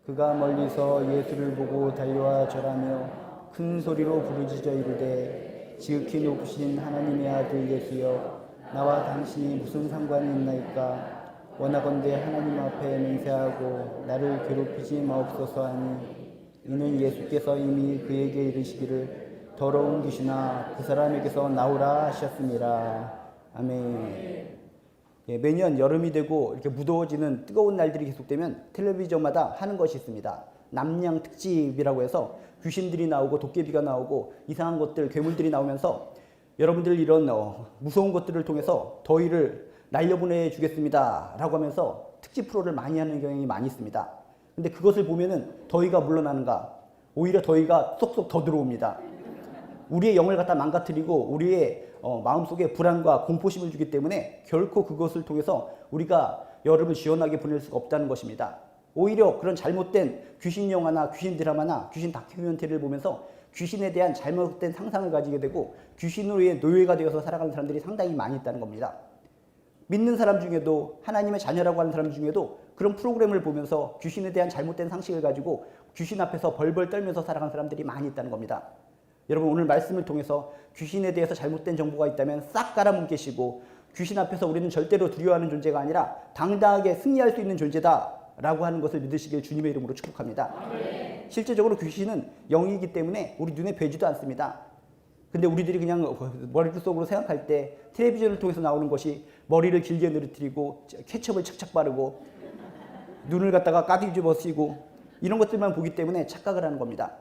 그가 멀리서 예수를 보고 달려와 절하며 큰 소리로 부르짖어 이르되 지극히 높으신 하나님의 아들 예수여 나와 당신이 무슨 상관이 있나이까. 원하건대 하나님 앞에 맹세하고 나를 괴롭히지 마옵소서 하니 이는 예수께서 이미 그에게 이르시기를 더러운 귀신아 그 사람에게서 나오라 하셨습니다. 아멘. 예, 매년 여름이 되고 이렇게 무더워지는 뜨거운 날들이 계속되면 텔레비전마다 하는 것이 있습니다. 남양 특집이라고 해서 귀신들이 나오고 도깨비가 나오고 이상한 것들, 괴물들이 나오면서 여러분들 이런 무서운 것들을 통해서 더위를 날려보내 주겠습니다 라고 하면서 특집 프로를 많이 하는 경향이 많이 있습니다. 근데 그것을 보면은 더위가 물러나는가? 오히려 더위가 쏙쏙 더 들어옵니다. 우리의 영을 갖다 망가뜨리고 우리의 마음속에 불안과 공포심을 주기 때문에 결코 그것을 통해서 우리가 여름을 시원하게 보낼 수가 없다는 것입니다. 오히려 그런 잘못된 귀신 영화나 귀신 드라마나 귀신 다큐멘터리를 보면서 귀신에 대한 잘못된 상상을 가지게 되고 귀신으로의 노예가 되어서 살아가는 사람들이 상당히 많이 있다는 겁니다. 믿는 사람 중에도 하나님의 자녀라고 하는 사람 중에도 그런 프로그램을 보면서 귀신에 대한 잘못된 상식을 가지고 귀신 앞에서 벌벌 떨면서 살아가는 사람들이 많이 있다는 겁니다. 여러분 오늘 말씀을 통해서 귀신에 대해서 잘못된 정보가 있다면 싹 깔아뭉개시고 귀신 앞에서 우리는 절대로 두려워하는 존재가 아니라 당당하게 승리할 수 있는 존재다라고 하는 것을 믿으시길 주님의 이름으로 축복합니다. 실제적으로 귀신은 영이기 때문에 우리 눈에 뵈지도 않습니다. 근데 우리들이 그냥 머릿속으로 생각할 때 텔레비전을 통해서 나오는 것이 머리를 길게 늘어뜨리고 케첩을 착착 바르고 눈을 갖다가 까뒤집어 쓰고 이런 것들만 보기 때문에 착각을 하는 겁니다.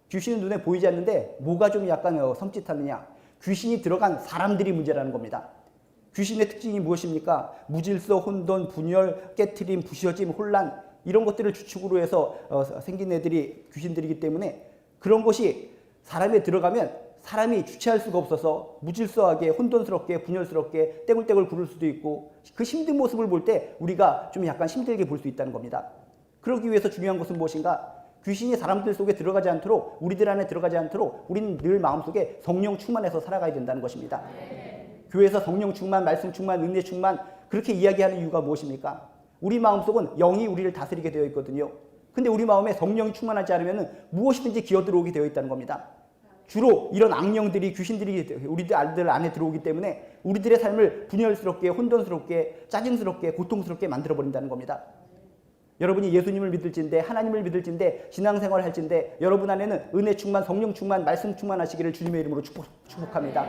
귀신은 눈에 보이지 않는데 뭐가 좀 약간 섬찟하느냐? 귀신이 들어간 사람들이 문제라는 겁니다. 귀신의 특징이 무엇입니까? 무질서, 혼돈, 분열, 깨트림, 부셔짐, 혼란 이런 것들을 주축으로 해서 생긴 애들이 귀신들이기 때문에 그런 것이 사람에 들어가면 사람이 주체할 수가 없어서 무질서하게 혼돈스럽게 분열스럽게 떼굴떼굴 구를 수도 있고 그 힘든 모습을 볼 때 우리가 좀 약간 힘들게 볼 수 있다는 겁니다. 그러기 위해서 중요한 것은 무엇인가? 귀신이 사람들 속에 들어가지 않도록 우리들 안에 들어가지 않도록 우리는 늘 마음속에 성령 충만해서 살아가야 된다는 것입니다. 교회에서 성령 충만, 말씀 충만, 은혜 충만 그렇게 이야기하는 이유가 무엇입니까? 우리 마음속은 영이 우리를 다스리게 되어 있거든요. 근데 우리 마음에 성령이 충만하지 않으면 무엇이든지 기어들어오게 되어 있다는 겁니다. 주로 이런 악령들이 귀신들이 우리들 안에 들어오기 때문에 우리들의 삶을 분열스럽게 혼돈스럽게 짜증스럽게 고통스럽게 만들어버린다는 겁니다. 여러분이 예수님을 믿을진데 하나님을 믿을진데 신앙생활을 할진데 여러분 안에는 은혜 충만 성령 충만 말씀 충만하시기를 주님의 이름으로 축복합니다.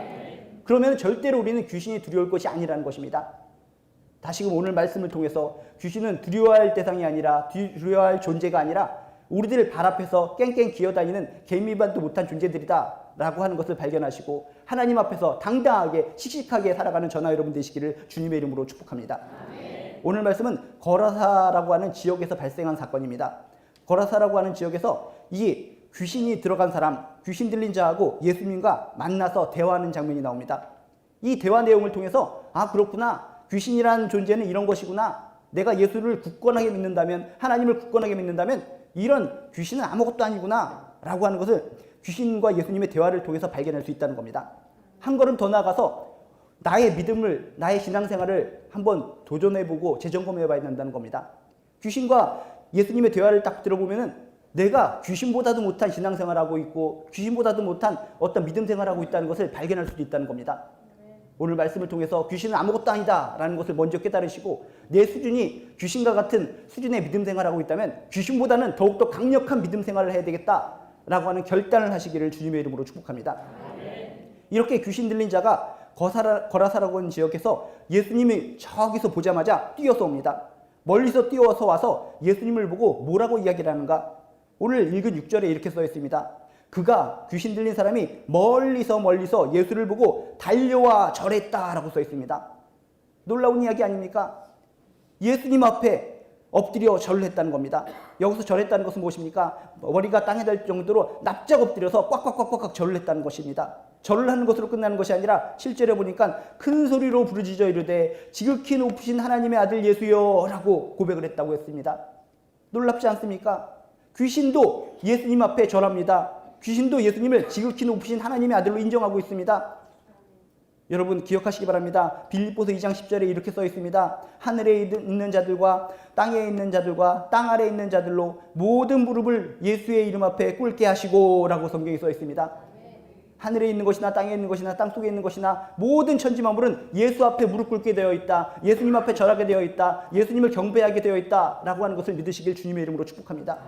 그러면 절대로 우리는 귀신이 두려울 것이 아니라는 것입니다. 다시금 오늘 말씀을 통해서 귀신은 두려워할 대상이 아니라 두려워할 존재가 아니라 우리들 발 앞에서 깽깽 기어다니는 개미반도 못한 존재들이다 라고 하는 것을 발견하시고 하나님 앞에서 당당하게 씩씩하게 살아가는 저나 여러분 되시기를 주님의 이름으로 축복합니다. 오늘 말씀은 거라사라고 하는 지역에서 발생한 사건입니다. 거라사라고 하는 지역에서 이 귀신이 들어간 사람, 귀신 들린 자하고 예수님과 만나서 대화하는 장면이 나옵니다. 이 대화 내용을 통해서 아 그렇구나 귀신이라는 존재는 이런 것이구나 내가 예수를 굳건하게 믿는다면 하나님을 굳건하게 믿는다면 이런 귀신은 아무것도 아니구나 라고 하는 것을 귀신과 예수님의 대화를 통해서 발견할 수 있다는 겁니다. 한 걸음 더 나아가서 나의 믿음을 나의 신앙생활을 한번 도전해보고 재점검해봐야 된다는 겁니다. 귀신과 예수님의 대화를 딱 들어보면은 내가 귀신보다도 못한 신앙생활하고 있고 귀신보다도 못한 어떤 믿음생활하고 있다는 것을 발견할 수도 있다는 겁니다. 오늘 말씀을 통해서 귀신은 아무것도 아니다 라는 것을 먼저 깨달으시고 내 수준이 귀신과 같은 수준의 믿음생활하고 있다면 귀신보다는 더욱더 강력한 믿음생활을 해야 되겠다 라고 하는 결단을 하시기를 주님의 이름으로 축복합니다. 이렇게 귀신 들린 자가 거라사라고 하는 지역에서 예수님이 저기서 보자마자 뛰어서 옵니다. 멀리서 뛰어서 와서 예수님을 보고 뭐라고 이야기를 하는가? 오늘 읽은 6절에 이렇게 써 있습니다. 그가 귀신 들린 사람이 멀리서 예수를 보고 달려와 절했다라고 써 있습니다. 놀라운 이야기 아닙니까? 예수님 앞에 엎드려 절을 했다는 겁니다. 여기서 절했다는 것은 무엇입니까? 머리가 땅에 닿을 정도로 납작 엎드려서 꽉꽉꽉꽉 절을 했다는 것입니다. 절을 하는 것으로 끝나는 것이 아니라 실제로 보니까 큰 소리로 부르짖어 이르되 지극히 높으신 하나님의 아들 예수여 라고 고백을 했다고 했습니다. 놀랍지 않습니까? 귀신도 예수님 앞에 절합니다. 귀신도 예수님을 지극히 높으신 하나님의 아들로 인정하고 있습니다. 여러분 기억하시기 바랍니다. 빌립보서 2장 10절에 이렇게 써 있습니다. 하늘에 있는 자들과 땅에 있는 자들과 땅 아래에 있는 자들로 모든 무릎을 예수의 이름 앞에 꿇게 하시고 라고 성경에 써 있습니다. 하늘에 있는 것이나 땅에 있는 것이나 땅 속에 있는 것이나 모든 천지 만물은 예수 앞에 무릎 꿇게 되어 있다. 예수님 앞에 절하게 되어 있다. 예수님을 경배하게 되어 있다 라고 하는 것을 믿으시길 주님의 이름으로 축복합니다.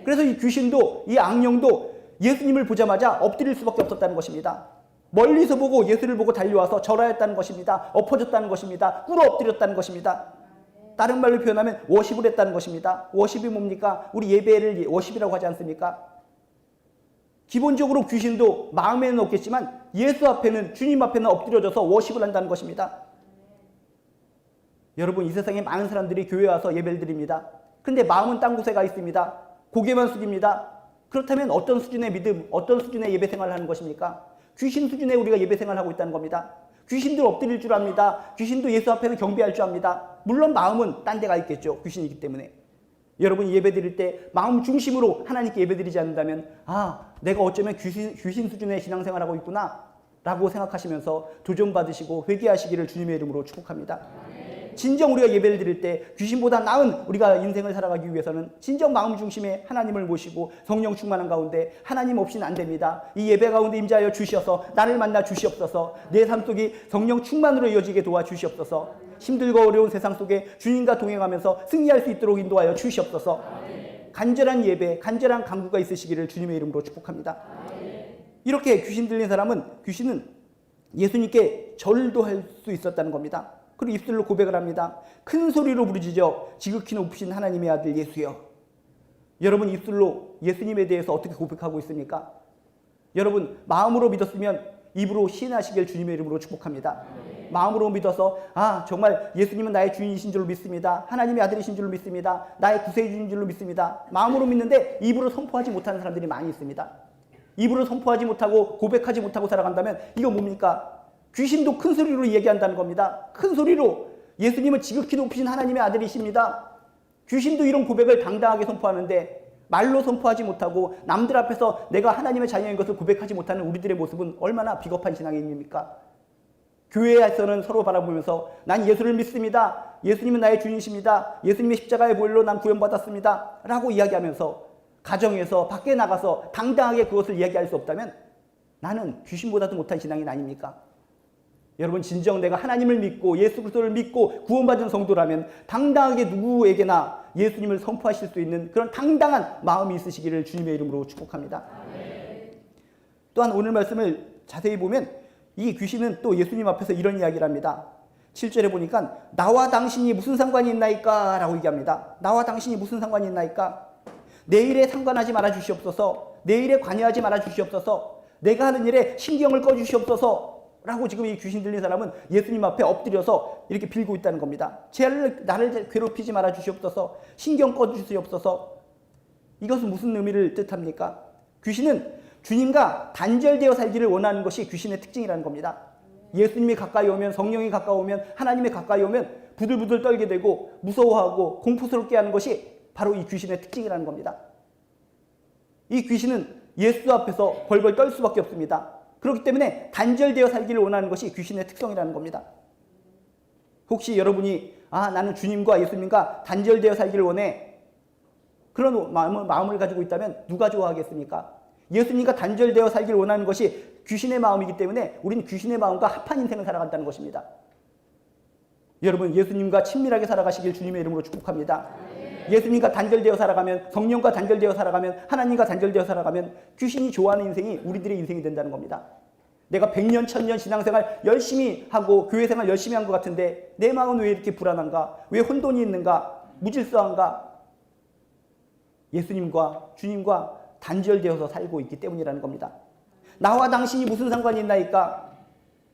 그래서 이 귀신도 이 악령도 예수님을 보자마자 엎드릴 수밖에 없었다는 것입니다. 멀리서 보고 예수를 보고 달려와서 절하였다는 것입니다. 엎어졌다는 것입니다. 꿇어 엎드렸다는 것입니다. 다른 말로 표현하면 워십을 했다는 것입니다. 워십이 뭡니까? 우리 예배를 워십이라고 하지 않습니까? 기본적으로 귀신도 마음에는 없겠지만 예수 앞에는, 주님 앞에는 엎드려져서 워십을 한다는 것입니다. 여러분, 이 세상에 많은 사람들이 교회에 와서 예배를 드립니다. 그런데 마음은 딴 곳에 가 있습니다. 고개만 숙입니다. 그렇다면 어떤 수준의 믿음, 어떤 수준의 예배 생활을 하는 것입니까? 귀신 수준의 우리가 예배 생활을 하고 있다는 겁니다. 귀신도 엎드릴 줄 압니다. 귀신도 예수 앞에는 경배할 줄 압니다. 물론 마음은 딴 데가 있겠죠. 귀신이기 때문에. 여러분이 예배 드릴 때 마음 중심으로 하나님께 예배 드리지 않는다면, 아, 내가 어쩌면 귀신 수준의 신앙생활을 하고 있구나 라고 생각하시면서 도전받으시고 회개하시기를 주님의 이름으로 축복합니다. 진정 우리가 예배를 드릴 때 귀신보다 나은 우리가 인생을 살아가기 위해서는 진정 마음 중심에 하나님을 모시고 성령 충만한 가운데, 하나님 없이는 안 됩니다. 이 예배 가운데 임재하여 주시어서 나를 만나 주시옵소서. 내 삶 속이 성령 충만으로 이어지게 도와주시옵소서. 힘들고 어려운 세상 속에 주님과 동행하면서 승리할 수 있도록 인도하여 주시옵소서. 간절한 예배, 간절한 간구가 있으시기를 주님의 이름으로 축복합니다. 이렇게 귀신 들린 사람은, 귀신은 예수님께 절도 할 수 있었다는 겁니다. 그리고 입술로 고백을 합니다. 큰 소리로 부르짖어 지극히 높으신 하나님의 아들 예수여. 여러분, 입술로 예수님에 대해서 어떻게 고백하고 있습니까? 여러분, 마음으로 믿었으면 입으로 시인하시길 주님의 이름으로 축복합니다. 마음으로 믿어서, 아, 정말 예수님은 나의 주인이신 줄로 믿습니다. 하나님의 아들이신 줄로 믿습니다. 나의 구세주인 줄로 믿습니다. 마음으로 믿는데 입으로 선포하지 못하는 사람들이 많이 있습니다. 입으로 선포하지 못하고 고백하지 못하고 살아간다면 이거 뭡니까? 귀신도 큰 소리로 얘기한다는 겁니다. 큰 소리로 예수님은 지극히 높으신 하나님의 아들이십니다. 귀신도 이런 고백을 당당하게 선포하는데 말로 선포하지 못하고 남들 앞에서 내가 하나님의 자녀인 것을 고백하지 못하는 우리들의 모습은 얼마나 비겁한 신앙입니까? 교회에서는 서로 바라보면서 난 예수를 믿습니다. 예수님은 나의 주인이십니다. 예수님의 십자가의 보혈로 난 구원받았습니다. 라고 이야기하면서 가정에서 밖에 나가서 당당하게 그것을 이야기할 수 없다면 나는 귀신보다도 못한 신앙인 아닙니까? 여러분, 진정 내가 하나님을 믿고 예수 그리스도를 믿고 구원받은 성도라면 당당하게 누구에게나 예수님을 선포하실 수 있는 그런 당당한 마음이 있으시기를 주님의 이름으로 축복합니다. 또한 오늘 말씀을 자세히 보면 이 귀신은 또 예수님 앞에서 이런 이야기를 합니다. 7절에 보니까 나와 당신이 무슨 상관이 있나이까? 라고 얘기합니다. 나와 당신이 무슨 상관이 있나이까? 내 일에 상관하지 말아 주시옵소서. 내 일에 관여하지 말아 주시옵소서. 내가 하는 일에 신경을 꺼 주시옵소서. 라고 지금 이 귀신 들린 사람은 예수님 앞에 엎드려서 이렇게 빌고 있다는 겁니다. 나를 괴롭히지 말아 주시옵소서. 신경 꺼 주시옵소서. 이것은 무슨 의미를 뜻합니까? 귀신은 주님과 단절되어 살기를 원하는 것이 귀신의 특징이라는 겁니다. 예수님이 가까이 오면, 성령이 가까이 오면, 하나님이 가까이 오면 부들부들 떨게 되고 무서워하고 공포스럽게 하는 것이 바로 이 귀신의 특징이라는 겁니다. 이 귀신은 예수 앞에서 벌벌 떨 수밖에 없습니다. 그렇기 때문에 단절되어 살기를 원하는 것이 귀신의 특성이라는 겁니다. 혹시 여러분이 나는 주님과 예수님과 단절되어 살기를 원해, 그런 마음을 가지고 있다면 누가 좋아하겠습니까? 예수님과 단절되어 살기를 원하는 것이 귀신의 마음이기 때문에 우리는 귀신의 마음과 합한 인생을 살아간다는 것입니다. 여러분, 예수님과 친밀하게 살아가시길 주님의 이름으로 축복합니다. 예수님과 단절되어 살아가면, 성령과 단절되어 살아가면, 하나님과 단절되어 살아가면 귀신이 좋아하는 인생이 우리들의 인생이 된다는 겁니다. 내가 100년, 1000년 신앙생활 열심히 하고 교회생활 열심히 한 것 같은데 내 마음은 왜 이렇게 불안한가? 왜 혼돈이 있는가? 무질서한가? 예수님과 주님과 단절되어서 살고 있기 때문이라는 겁니다. 나와 당신이 무슨 상관이 있나이까?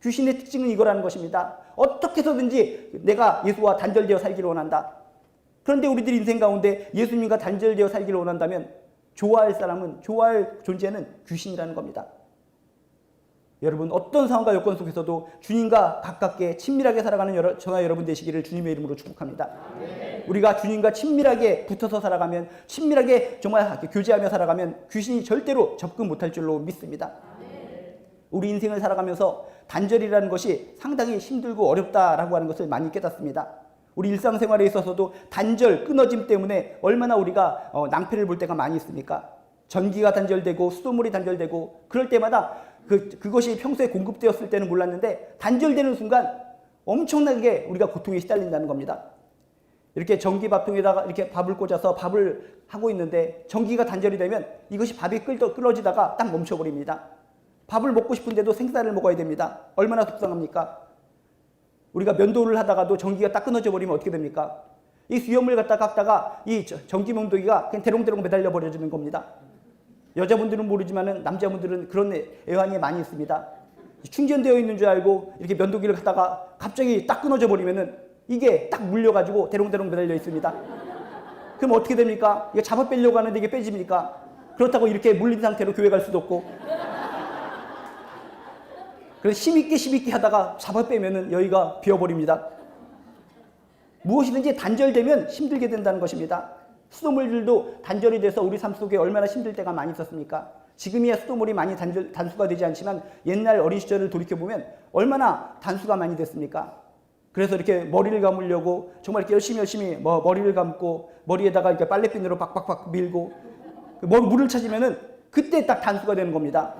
귀신의 특징은 이거라는 것입니다. 어떻게 해서든지 내가 예수와 단절되어 살기를 원한다. 그런데 우리들 인생 가운데 예수님과 단절되어 살기를 원한다면 좋아할 존재는 귀신이라는 겁니다. 여러분, 어떤 상황과 여건 속에서도 주님과 가깝게 친밀하게 살아가는 저와 여러분 되시기를 주님의 이름으로 축복합니다. 우리가 주님과 친밀하게 붙어서 살아가면, 친밀하게 정말 교제하며 살아가면 귀신이 절대로 접근 못할 줄로 믿습니다. 우리 인생을 살아가면서 단절이라는 것이 상당히 힘들고 어렵다라고 하는 것을 많이 깨닫습니다. 우리 일상생활에 있어서도 단절, 끊어짐 때문에 얼마나 우리가 낭패를 볼 때가 많이 있습니까? 전기가 단절되고 수돗물이 단절되고 그럴 때마다 그것이 평소에 공급되었을 때는 몰랐는데 단절되는 순간 엄청나게 우리가 고통에 시달린다는 겁니다. 이렇게 전기밥통에다가 이렇게 밥을 꽂아서 밥을 하고 있는데 전기가 단절이 되면 이것이 밥이 끓어지다가 딱 멈춰버립니다. 밥을 먹고 싶은데도 생쌀을 먹어야 됩니다. 얼마나 속상합니까? 우리가 면도를 하다가도 전기가 딱 끊어져 버리면 어떻게 됩니까? 이 수염을 갖다 깎다가 이 전기몽도기가 그냥 대롱대롱 매달려 버려지는 겁니다. 여자분들은 모르지만은 남자분들은 그런 애환이 많이 있습니다. 충전되어 있는 줄 알고 이렇게 면도기를 갖다가 갑자기 딱 끊어져 버리면은 이게 딱 물려가지고 대롱대롱 매달려 있습니다. 그럼 어떻게 됩니까? 이거 잡아 빼려고 하는데 이게 빼집니까? 그렇다고 이렇게 물린 상태로 교회 갈 수도 없고. 그래서 힘있게 하다가 잡아 빼면은 여기가 비어버립니다. 무엇이든지 단절되면 힘들게 된다는 것입니다. 수돗물들도 단절이 돼서 우리 삶 속에 얼마나 힘들 때가 많이 있었습니까? 지금이야 수돗물이 많이 단수가 되지 않지만 옛날 어린 시절을 돌이켜보면 얼마나 단수가 많이 됐습니까? 그래서 이렇게 머리를 감으려고 정말 이렇게 열심히 머리를 감고 머리에다가 이렇게 빨래핀으로 박박박 밀고 물을 찾으면은 그때 딱 단수가 되는 겁니다.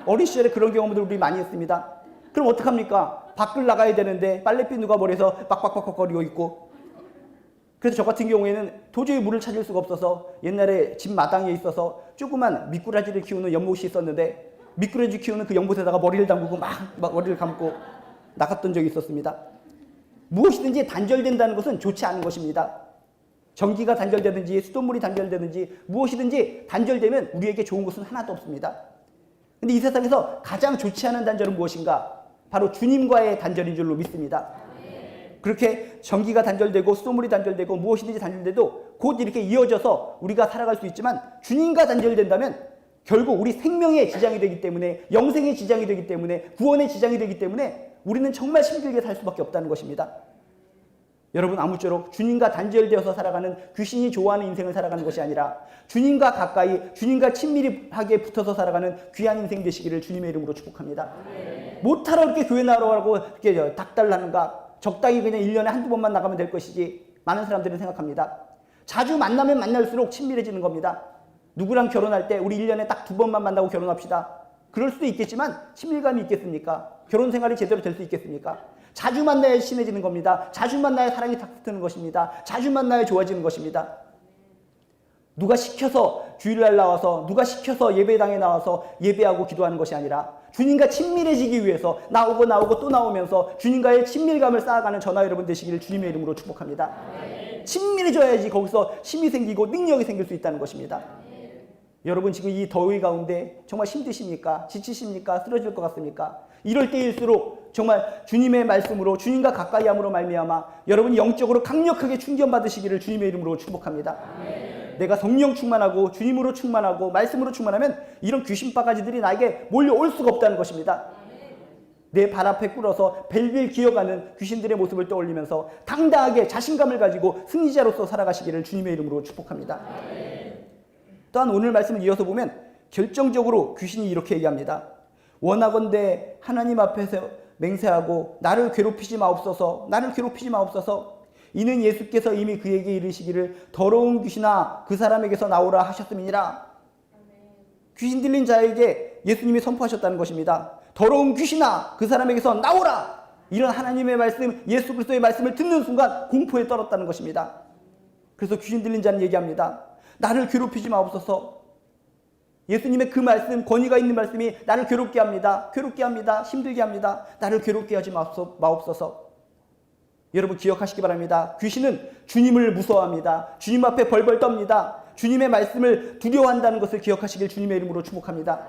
어린 시절에 그런 경험들 우리 많이 했습니다. 그럼 어떡합니까? 밖을 나가야 되는데 빨래핀 누가 머리에서 빡빡빡 거리고 있고. 그래서 저 같은 경우에는 도저히 물을 찾을 수가 없어서 옛날에 집 마당에 있어서 조그만 미꾸라지를 키우는 연못이 있었는데 미꾸라지 키우는 그 연못에다가 머리를 담그고 막 머리를 감고 나갔던 적이 있었습니다. 무엇이든지 단절된다는 것은 좋지 않은 것입니다. 전기가 단절되든지 수돗물이 단절되든지 무엇이든지 단절되면 우리에게 좋은 것은 하나도 없습니다. 근데 이 세상에서 가장 좋지 않은 단절은 무엇인가? 바로 주님과의 단절인 줄로 믿습니다. 그렇게 전기가 단절되고 수돗물이 단절되고 무엇이든지 단절돼도 곧 이렇게 이어져서 우리가 살아갈 수 있지만 주님과 단절된다면 결국 우리 생명에 지장이 되기 때문에 영생에 지장이 되기 때문에 구원에 지장이 되기 때문에 우리는 정말 힘들게 살 수밖에 없다는 것입니다. 여러분 아무쪼록 주님과 단절되어서 살아가는 귀신이 좋아하는 인생을 살아가는 것이 아니라 주님과 가까이 주님과 친밀하게 붙어서 살아가는 귀한 인생 되시기를 주님의 이름으로 축복합니다. 못하러 이렇게 교회 나오라고 이렇게 닥달하는가? 적당히 그냥 1년에 한두 번만 나가면 될 것이지 많은 사람들은 생각합니다. 자주 만나면 만날수록 친밀해지는 겁니다. 누구랑 결혼할 때 우리 1년에 딱 2번만 만나고 결혼합시다. 그럴 수도 있겠지만 친밀감이 있겠습니까? 결혼 생활이 제대로 될 수 있겠습니까? 자주 만나야 친해지는 겁니다. 자주 만나야 사랑이 탁 트는 것입니다. 자주 만나야 좋아지는 것입니다. 누가 시켜서 주일날 나와서 누가 시켜서 예배당에 나와서 예배하고 기도하는 것이 아니라 주님과 친밀해지기 위해서 나오고 또 나오면서 주님과의 친밀감을 쌓아가는 저나 여러분 되시기를 주님의 이름으로 축복합니다. 친밀해져야지 거기서 힘이 생기고 능력이 생길 수 있다는 것입니다. 여러분 지금 이 더위 가운데 정말 힘드십니까? 지치십니까? 쓰러질 것 같습니까? 이럴 때일수록 정말 주님의 말씀으로 주님과 가까이 함으로 말미암아 여러분이 영적으로 강력하게 충전받으시기를 주님의 이름으로 축복합니다. 내가 성령 충만하고 주님으로 충만하고 말씀으로 충만하면 이런 귀신 바가지들이 나에게 몰려올 수가 없다는 것입니다. 내 발 앞에 꿇어서 벨빌 기어가는 귀신들의 모습을 떠올리면서 당당하게 자신감을 가지고 승리자로서 살아가시기를 주님의 이름으로 축복합니다. 또한 오늘 말씀을 이어서 보면 결정적으로 귀신이 이렇게 얘기합니다. 원하건대 하나님 앞에서 맹세하고 나를 괴롭히지 마옵소서. 나를 괴롭히지 마옵소서. 이는 예수께서 이미 그에게 이르시기를 더러운 귀신아 그 사람에게서 나오라 하셨음이니라. 귀신 들린 자에게 예수님이 선포하셨다는 것입니다. 더러운 귀신아 그 사람에게서 나오라. 이런 하나님의 말씀, 예수 그리스도의 말씀을 듣는 순간 공포에 떨었다는 것입니다. 그래서 귀신 들린 자는 얘기합니다. 나를 괴롭히지 마옵소서. 예수님의 그 말씀, 권위가 있는 말씀이 나를 괴롭게 합니다. 괴롭게 합니다. 힘들게 합니다. 나를 괴롭게 하지 마옵소서. 여러분 기억하시기 바랍니다. 귀신은 주님을 무서워합니다. 주님 앞에 벌벌 떱니다. 주님의 말씀을 두려워한다는 것을 기억하시길 주님의 이름으로 축복합니다.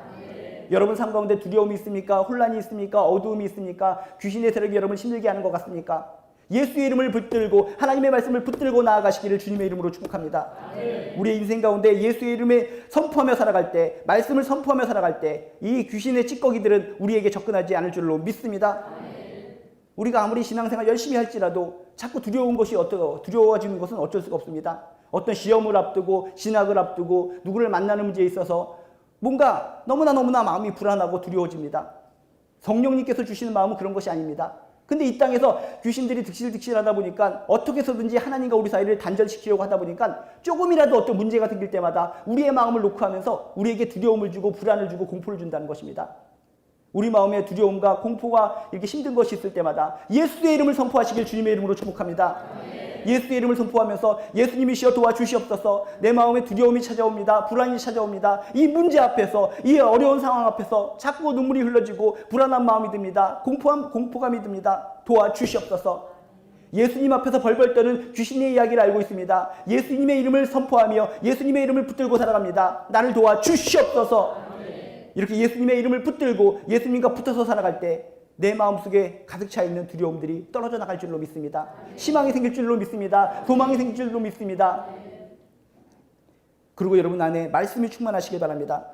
여러분 삶 가운데 두려움이 있습니까? 혼란이 있습니까? 어두움이 있습니까? 귀신의 세력이 여러분 힘들게 하는 것 같습니까? 예수의 이름을 붙들고 하나님의 말씀을 붙들고 나아가시기를 주님의 이름으로 축복합니다. 우리의 인생 가운데 예수의 이름을 선포하며 살아갈 때, 말씀을 선포하며 살아갈 때 이 귀신의 찌꺼기들은 우리에게 접근하지 않을 줄로 믿습니다. 우리가 아무리 신앙생활 열심히 할지라도 자꾸 두려워지는 것은 어쩔 수가 없습니다. 어떤 시험을 앞두고 신학을 앞두고 누구를 만나는 문제에 있어서 뭔가 너무나 마음이 불안하고 두려워집니다. 성령님께서 주시는 마음은 그런 것이 아닙니다. 근데 이 땅에서 귀신들이 득실득실하다 보니까 어떻게 해서든지 하나님과 우리 사이를 단절시키려고 하다 보니까 조금이라도 어떤 문제가 생길 때마다 우리의 마음을 놓고 하면서 우리에게 두려움을 주고 불안을 주고 공포를 준다는 것입니다. 우리 마음에 두려움과 공포가 이렇게 힘든 것이 있을 때마다 예수의 이름을 선포하시길 주님의 이름으로 축복합니다. 예수의 이름을 선포하면서 예수님이시여 도와주시옵소서. 내 마음에 두려움이 찾아옵니다. 불안이 찾아옵니다. 이 문제 앞에서, 이 어려운 상황 앞에서 자꾸 눈물이 흘러지고 불안한 마음이 듭니다. 공포감이 듭니다. 도와주시옵소서. 예수님 앞에서 벌벌 떠는 귀신의 이야기를 알고 있습니다. 예수님의 이름을 선포하며 예수님의 이름을 붙들고 살아갑니다. 나를 도와주시옵소서. 이렇게 예수님의 이름을 붙들고 예수님과 붙어서 살아갈 때 내 마음속에 가득 차 있는 두려움들이 떨어져 나갈 줄로 믿습니다. 희망이 생길 줄로 믿습니다. 소망이 생길 줄로 믿습니다. 그리고 여러분 안에 말씀이 충만하시길 바랍니다.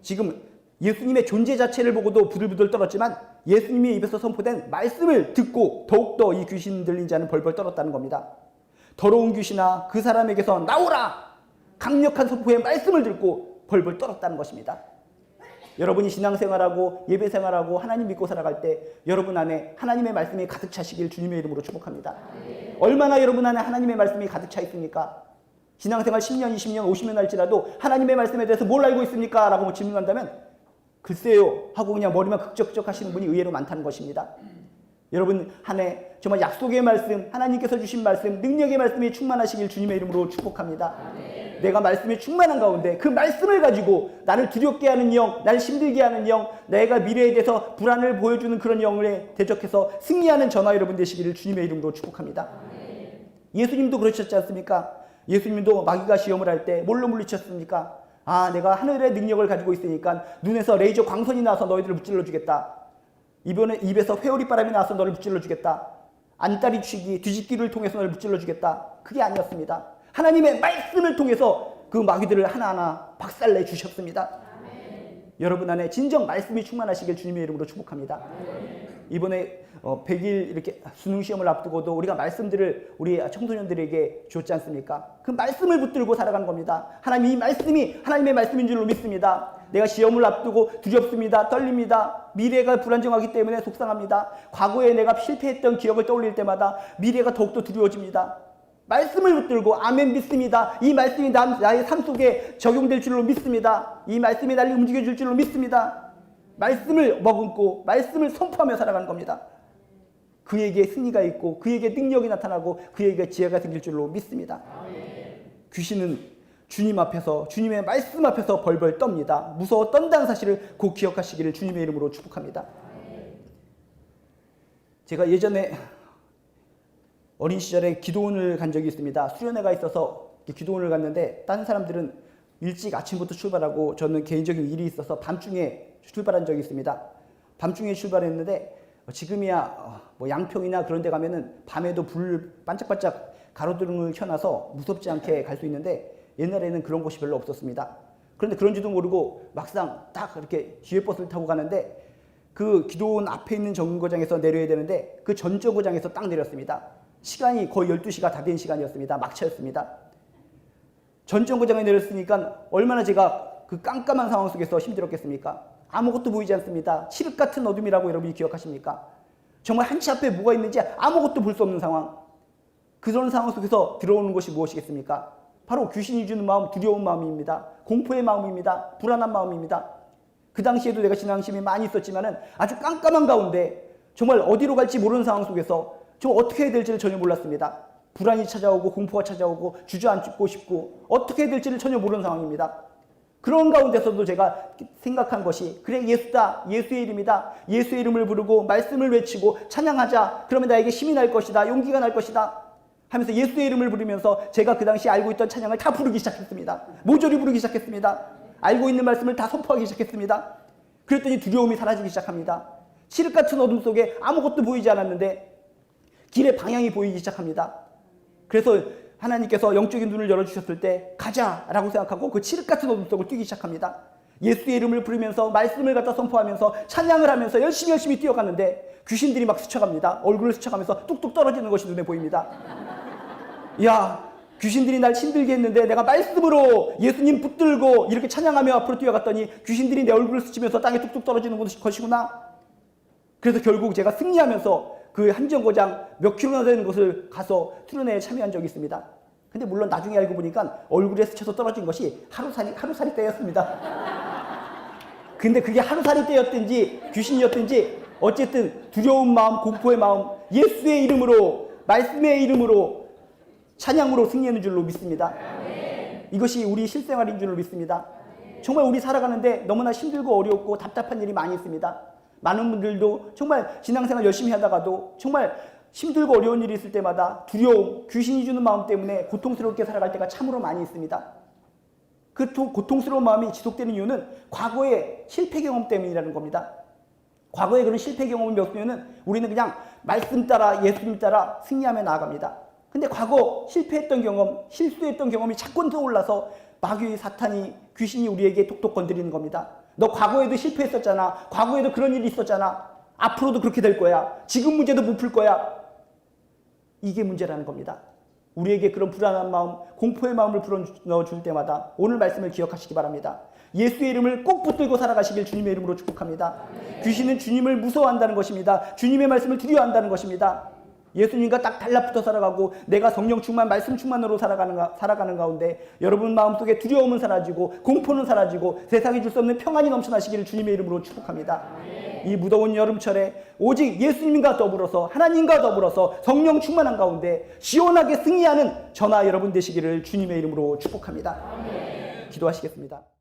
지금 예수님의 존재 자체를 보고도 부들부들 떨었지만 예수님의 입에서 선포된 말씀을 듣고 더욱더 이 귀신 들린 자는 벌벌 떨었다는 겁니다. 더러운 귀신아 그 사람에게서 나오라! 강력한 선포의 말씀을 듣고 벌벌 떨었다는 것입니다. 여러분이 신앙생활하고 예배생활하고 하나님 믿고 살아갈 때 여러분 안에 하나님의 말씀이 가득 차시길 주님의 이름으로 축복합니다. 얼마나 여러분 안에 하나님의 말씀이 가득 차 있습니까? 신앙생활 10년, 20년, 50년 할지라도 하나님의 말씀에 대해서 뭘 알고 있습니까? 라고 질문한다면 글쎄요 하고 그냥 머리만 극적극적 하시는 분이 의외로 많다는 것입니다. 여러분 한 해 정말 약속의 말씀, 하나님께서 주신 말씀, 능력의 말씀이 충만하시길 주님의 이름으로 축복합니다. 내가 말씀이 충만한 가운데 그 말씀을 가지고 나를 두렵게 하는 영, 나를 힘들게 하는 영, 내가 미래에 대해서 불안을 보여주는 그런 영을 대적해서 승리하는 저와 여러분 되시기를 주님의 이름으로 축복합니다. 예수님도 그러셨지 않습니까? 예수님도 마귀가 시험을 할 때 뭘로 물리쳤습니까? 아, 내가 하늘의 능력을 가지고 있으니까 눈에서 레이저 광선이 나서 너희들을 무찔러 주겠다. 입에서 회오리 바람이 나서 너를 무찔러 주겠다. 안다리 쥐기, 뒤집기를 통해서 너를 무찔러 주겠다. 그게 아니었습니다. 하나님의 말씀을 통해서 그 마귀들을 하나하나 박살내 주셨습니다. 여러분 안에 진정 말씀이 충만하시길 주님의 이름으로 축복합니다. 이번에 100일 이렇게 수능 시험을 앞두고도 우리가 말씀들을 우리 청소년들에게 줬지 않습니까? 그 말씀을 붙들고 살아가는 겁니다. 하나님 이 말씀이 하나님의 말씀인 줄로 믿습니다. 내가 시험을 앞두고 두렵습니다. 떨립니다. 미래가 불안정하기 때문에 속상합니다. 과거에 내가 실패했던 기억을 떠올릴 때마다 미래가 더욱더 두려워집니다. 말씀을 붙들고 아멘 믿습니다. 이 말씀이 나의 삶 속에 적용될 줄로 믿습니다. 이 말씀이 나를 움직여줄 줄로 믿습니다. 말씀을 머금고 말씀을 선포하며 살아가는 겁니다. 그에게 승리가 있고 그에게 능력이 나타나고 그에게 지혜가 생길 줄로 믿습니다. 귀신은 주님 앞에서 주님의 말씀 앞에서 벌벌 떱니다. 무서워 떤다는 사실을 꼭 기억하시기를 주님의 이름으로 축복합니다. 제가 예전에 어린 시절에 기도원을 간 적이 있습니다. 수련회가 있어서 기도원을 갔는데 다른 사람들은 일찍 아침부터 출발하고 저는 개인적인 일이 있어서 밤중에 출발한 적이 있습니다. 밤중에 출발했는데 지금이야 뭐 양평이나 그런 데 가면은 밤에도 불 반짝반짝 가로등을 켜놔서 무섭지 않게 갈 수 있는데 옛날에는 그런 곳이 별로 없었습니다. 그런데 그런지도 모르고 막상 딱 이렇게 기회버스를 타고 가는데 그 기도원 앞에 있는 정거장에서 내려야 되는데 그 전 정거장에서 딱 내렸습니다. 시간이 거의 12시가 다 된 시간이었습니다. 막차였습니다. 전 정거장에 내렸으니까 얼마나 제가 그 깜깜한 상황 속에서 힘들었겠습니까? 아무것도 보이지 않습니다. 칠흑 같은 어둠이라고 여러분이 기억하십니까? 정말 한치 앞에 뭐가 있는지 아무것도 볼 수 없는 상황. 그런 상황 속에서 들어오는 것이 무엇이겠습니까? 바로 귀신이 주는 마음, 두려운 마음입니다. 공포의 마음입니다. 불안한 마음입니다. 그 당시에도 내가 신앙심이 많이 있었지만은 아주 깜깜한 가운데 정말 어디로 갈지 모르는 상황 속에서 좀 어떻게 해야 될지를 전혀 몰랐습니다. 불안이 찾아오고 공포가 찾아오고 주저앉고 싶고 어떻게 해야 될지를 전혀 모르는 상황입니다. 그런 가운데서도 제가 생각한 것이 그래 예수다, 예수의 이름이다, 예수의 이름을 부르고 말씀을 외치고 찬양하자. 그러면 나에게 힘이 날 것이다, 용기가 날 것이다 하면서 예수의 이름을 부르면서 제가 그 당시 알고 있던 찬양을 다 부르기 시작했습니다. 모조리 부르기 시작했습니다. 알고 있는 말씀을 다 선포하기 시작했습니다. 그랬더니 두려움이 사라지기 시작합니다. 칠흑 같은 어둠 속에 아무것도 보이지 않았는데 길의 방향이 보이기 시작합니다. 그래서 하나님께서 영적인 눈을 열어주셨을 때 가자라고 생각하고 그 칠흑 같은 어둠 속을 뛰기 시작합니다. 예수의 이름을 부르면서 말씀을 갖다 선포하면서 찬양을 하면서 열심히 뛰어갔는데 귀신들이 막 스쳐갑니다. 얼굴을 스쳐가면서 뚝뚝 떨어지는 것이 눈에 보입니다. 야, 귀신들이 날 힘들게 했는데 내가 말씀으로 예수님 붙들고 이렇게 찬양하며 앞으로 뛰어갔더니 귀신들이 내 얼굴을 스치면서 땅에 뚝뚝 떨어지는 것이구나. 그래서 결국 제가 승리하면서 그 한정거장 몇 킬로나 되는 곳을 가서 수련회에 참여한 적이 있습니다. 근데 물론 나중에 알고 보니까 얼굴에 스쳐서 떨어진 것이 하루살이 때였습니다. 근데 그게 하루살이 때였든지 귀신이었든지 어쨌든 두려운 마음, 공포의 마음, 예수의 이름으로, 말씀의 이름으로, 찬양으로 승리하는 줄로 믿습니다. 이것이 우리 실생활인 줄로 믿습니다. 정말 우리 살아가는데 너무나 힘들고 어렵고 답답한 일이 많이 있습니다. 많은 분들도 정말 신앙생활 열심히 하다가도 정말 힘들고 어려운 일이 있을 때마다 두려움, 귀신이 주는 마음 때문에 고통스럽게 살아갈 때가 참으로 많이 있습니다. 그 고통스러운 마음이 지속되는 이유는 과거의 실패 경험 때문이라는 겁니다. 과거의 그런 실패 경험을 겪으면 우리는 그냥 말씀 따라 예수님 따라 승리하며 나아갑니다. 근데 과거 실패했던 경험, 실수했던 경험이 자꾸 떠올라서 마귀, 사탄이, 귀신이 우리에게 톡톡 건드리는 겁니다. 너 과거에도 실패했었잖아. 과거에도 그런 일이 있었잖아. 앞으로도 그렇게 될 거야. 지금 문제도 못 풀 거야. 이게 문제라는 겁니다. 우리에게 그런 불안한 마음, 공포의 마음을 불어넣어줄 때마다 오늘 말씀을 기억하시기 바랍니다. 예수의 이름을 꼭 붙들고 살아가시길 주님의 이름으로 축복합니다. 귀신은 주님을 무서워한다는 것입니다. 주님의 말씀을 두려워한다는 것입니다. 예수님과 딱 달라붙어 살아가고 내가 성령 충만, 말씀 충만으로 살아가는 가운데 여러분 마음속에 두려움은 사라지고 공포는 사라지고 세상이 줄 수 없는 평안이 넘쳐나시기를 주님의 이름으로 축복합니다. 이 무더운 여름철에 오직 예수님과 더불어서 하나님과 더불어서 성령 충만한 가운데 시원하게 승리하는 저나 여러분 되시기를 주님의 이름으로 축복합니다. 기도하시겠습니다.